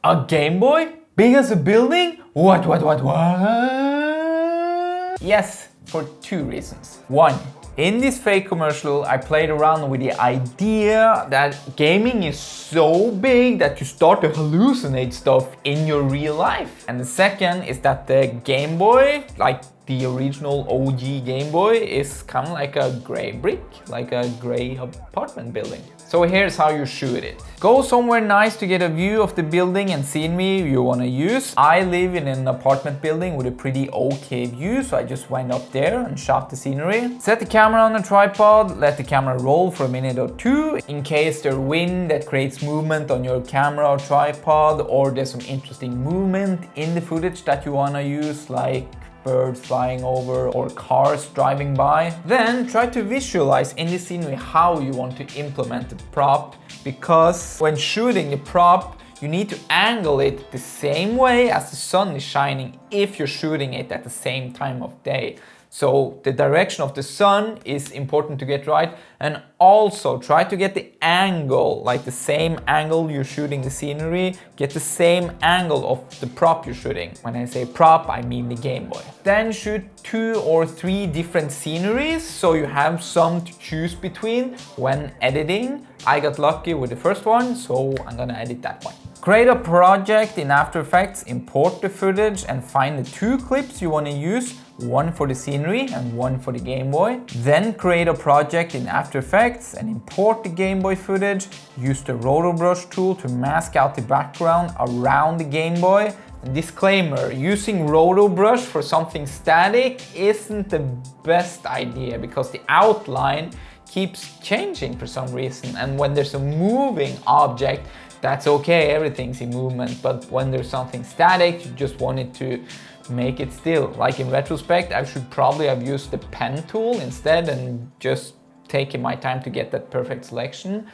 A Game Boy? Big as a building? What? Yes, for two reasons. One, in this fake commercial, I played around with the idea that gaming is so big that you start to hallucinate stuff in your real life. And the second is that the Game Boy, like the original OG Game Boy, is kind of like a gray brick, like a gray apartment building. So here's how you shoot it. Go somewhere nice to get a view of the building and scenery you want to use. I live in an apartment building with a pretty okay view, so I just went up there and shot the scenery. Set the camera on a tripod, let the camera roll for a minute or two. In case there's wind that creates movement on your camera or tripod, or there's some interesting movement in the footage that you want to use, like birds flying over or cars driving by. Then try to visualize in the scenery how you want to implement the prop, because when shooting the prop, you need to angle it the same way as the sun is shining if you're shooting it at the same time of day. So the direction of the sun is important to get right, and also try to get the angle, like the same angle you're shooting the scenery, get the same angle of the prop you're shooting. When I say prop, I mean the Game Boy. Then shoot 2 or 3 different sceneries so you have some to choose between when editing. I got lucky with the first one, so I'm gonna edit that one. Create a project in After Effects, import the footage and find the 2 clips you want to use, one for the scenery and one for the Game Boy. Then create a project in After Effects and import the Game Boy footage. Use the Roto Brush tool to mask out the background around the Game Boy. Disclaimer, using Roto Brush for something static isn't the best idea because the outline keeps changing for some reason, and when there's a moving object, that's okay, everything's in movement, but when there's something static, you just want it to make it still. Like in retrospect, I should probably have used the pen tool instead and just taken my time to get that perfect selection.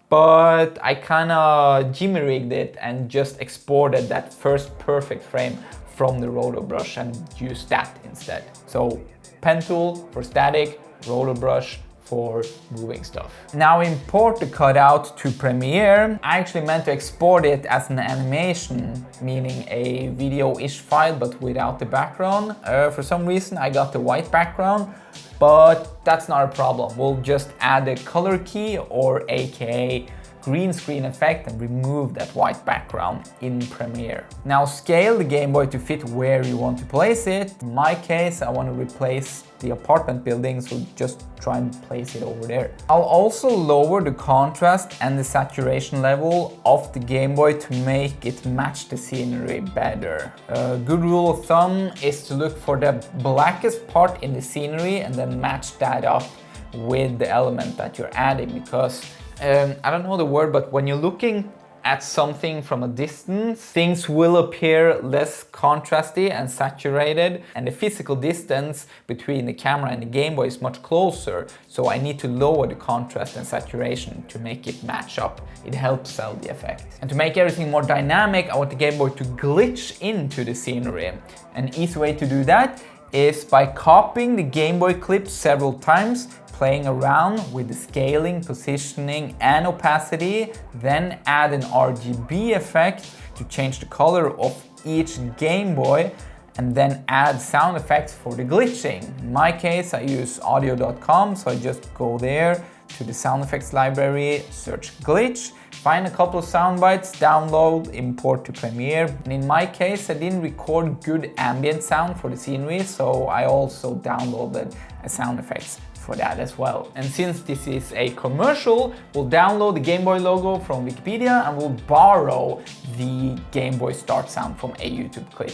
But I kinda jimmy-rigged it and just exported that first perfect frame from the Roto Brush and used that instead. So pen tool for static, Roto Brush for moving stuff. Now import the cutout to Premiere. I actually meant to export it as an animation, meaning a video-ish file but without the background. For some reason I got the white background, but that's not a problem. We'll just add a color key, or aka green screen effect, and remove that white background in Premiere. Now scale the Game Boy to fit where you want to place it. In my case, I want to replace the apartment building, so just try and place it over there. I'll also lower the contrast and the saturation level of the Game Boy to make it match the scenery better. A good rule of thumb is to look for the blackest part in the scenery and then match that up with the element that you're adding, because I don't know the word, but when you're looking at something from a distance, things will appear less contrasty and saturated, and the physical distance between the camera and the Game Boy is much closer, so I need to lower the contrast and saturation to make it match up. It helps sell the effect. And to make everything more dynamic, I want the Game Boy to glitch into the scenery. An easy way to do that is by copying the Game Boy clip several times, playing around with the scaling, positioning and opacity, then add an RGB effect to change the color of each Game Boy, and then add sound effects for the glitching. In my case, I use audio.com, so I just go there to the sound effects library, search glitch, find a couple of sound bites, download, import to Premiere. And in my case, I didn't record good ambient sound for the scenery, so I also downloaded a sound effects for that as well. And since this is a commercial, we'll download the Game Boy logo from Wikipedia and we'll borrow the Game Boy start sound from a YouTube clip.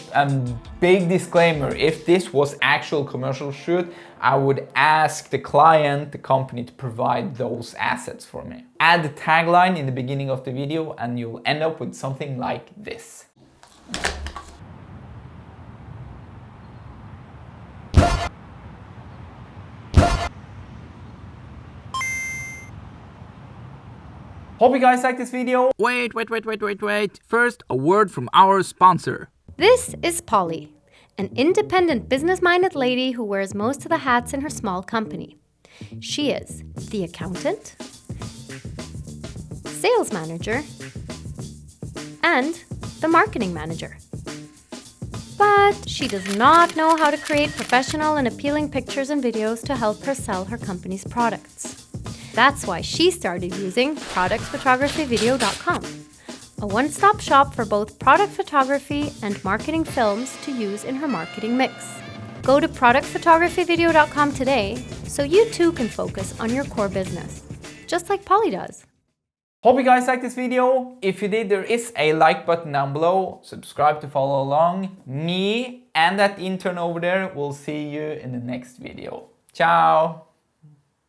Big disclaimer, if this was actual commercial shoot, I would ask the client, the company, to provide those assets for me. Add the tagline in the beginning of the video and you'll end up with something like this. Hope you guys like this video. Wait. First, a word from our sponsor. This is Polly, an independent, business-minded lady who wears most of the hats in her small company. She is the accountant, sales manager, and the marketing manager. But she does not know how to create professional and appealing pictures and videos to help her sell her company's products. That's why she started using productphotographyvideo.com, a one-stop shop for both product photography and marketing films to use in her marketing mix. Go to productphotographyvideo.com today so you too can focus on your core business, just like Polly does. Hope you guys liked this video. If you did, there is a like button down below. Subscribe to follow along. Me and that intern over there will see you in the next video. Ciao!